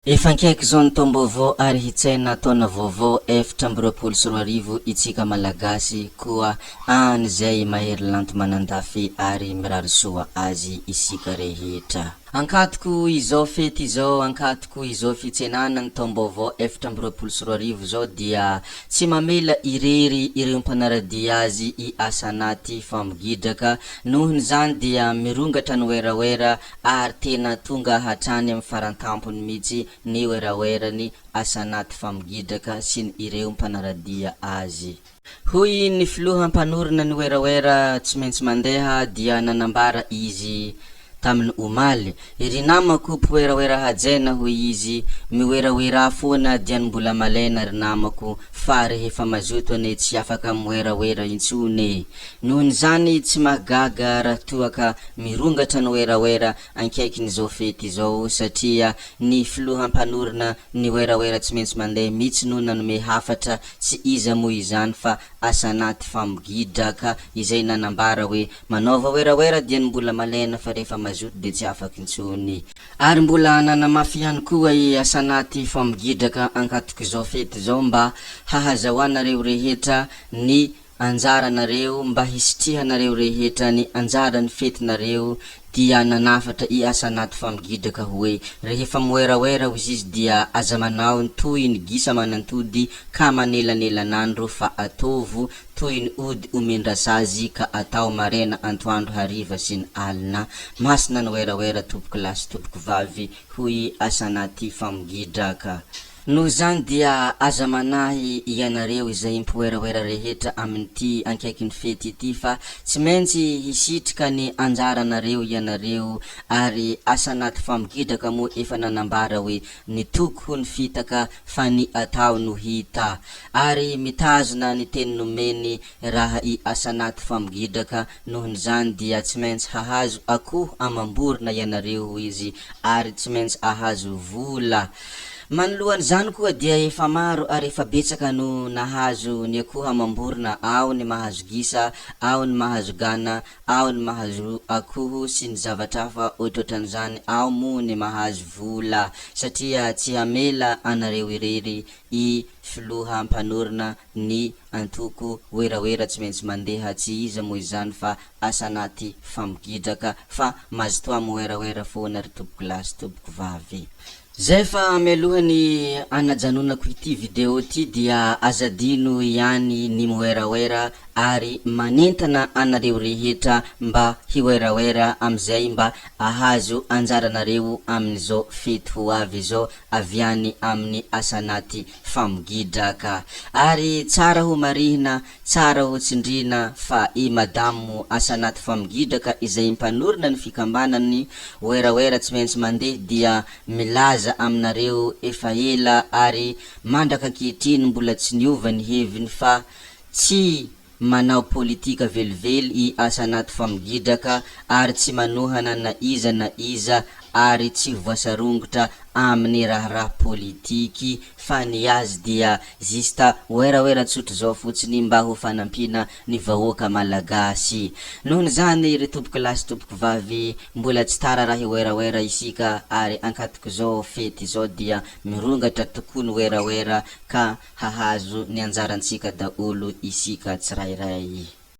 Efankaiky zao ny taom-baovao ary hitsaina taona vaovao efatra amby roapolo sy roa arivo itsika malagasy koa any zay mahery lanto manandafy ary mirary soa azy isika rehetra. Ankatoko izao fety izao, ankatoko izao fitsenana ny taom-baovao efatra amby roapolo sy roa arivo zao dia tsy mamela irery ireo mpanaradia azy i Asanaty Famogidaka. Nohony zany dia mirongatra ny weraera ary tena tonga hatrany amin'ny farantampony mihitsy ny weraerany Asanaty Famogidaka sy ny ireo mpanaradia azy. Hoy ny filoha mpanorina ny weraera tsy maintsy mandeha dia nanambara izy tamin'ny omaly, iry namako weraera hajaina hoy izy, miweraera foana dia mbola malaina ry namako fa rehefa mazoto ane tsy afaka miweraera intsony. Nohony zany tsy magaga raha toaka mirongatra ny weraera ankaikin'izao fety izao satria ny filoha mpanorina ny weraera tsy maintsy mandeha mihitsy no nanome hafatra tsy iza moa izany fa Asanaty Famogidaka izay nanambara hoe manaova weraera dia mbola malaina fa rehefa mazoto de tsy afaky intsony. Ary mbola nanamafy ihany koa i Asanaty Famogidaka ankatoko izao fety izao mba hahazahoanareo rehetra ny anjaranareo, mba hisitrihanareo rehetra ny anjarany fetinareo dia nanafatra i Asanaty Famogidaka hoe rehefa miweraera hozy izy dia aza manao toy ny gisa manantody ka manelan'andro fa atovo toy ny ody omendrasazy ka atao marena antoandro hariva sy ny alina. Masina ny weraera tompoko lasy tompoko vavy hoy Asanaty Famogidaka. Noho zany dia aza manahy ianareo izay mpiweraera rehetra amin'ity ankaikin'ny fety ity fa tsy maintsy hisitrika ny anjaranareo ianareo ary Asanaty Famogidaka moa efa nanambara hoe ny toko ny fitaka fa ny atao no hita. Ary mitazona ny teny nomeny raha i Asanaty Famogidaka, nohony zany dia tsy maintsy hahazo akoho amamborona ianareo hoy izy ary tsy maintsy ahazo vola. Manoloany zany koa dia efa maro ary efa betsaka no nahazo ny akoho amamborona, ao ny mahazo gisa, ao ny mahazo gana, ao ny mahazo akoho sy ny zavatra hafa ohatran'izany, ao moa ny mahazo vola satria tsy hamela anareo irery i filoha mpanorina ny antoko weraera tsy maintsy mandeha tsy iza moa izany fa Asanaty Famogidaka fa mazotoa miweraera foana ry tompoko lasy tompoko vavy. Zay fa mialohany anajanonako ity video ty dia azadino ihany ny miweraera ary manentana anareo rehetra mba hiweraera amizay mba ahazo anjaranareo amin'izao fety ho avy zao avy any amin'ny Asanaty Famogidaka. Ary tsara ho marihina, tsara ho tsindrina fa i madamo Asanaty Famogidaka izay mpanorina ny fikambanany weraera tsy maintsy mandeha dia milaza aminareo efa ela ary mandraka ankehitriny mbola tsy niova ny heviny fa tsy manao politika velively i Asanaty Famogidaka ary tsy manohana na iza ary tsy voasarongotra amin'ny raha politiky fa ny azy dia zista weraera tsotro zao fotsiny mba ho fanampina ny vahoaka malagasy. Nohony zany ry tompoko lasy tompoko vavy mbola tsy tara raha weraera isika ary ankatoko zao fety zao dia mirongatra tokoa ny weraera ka hahazo ny anjarantsika daolo isika tsirairay.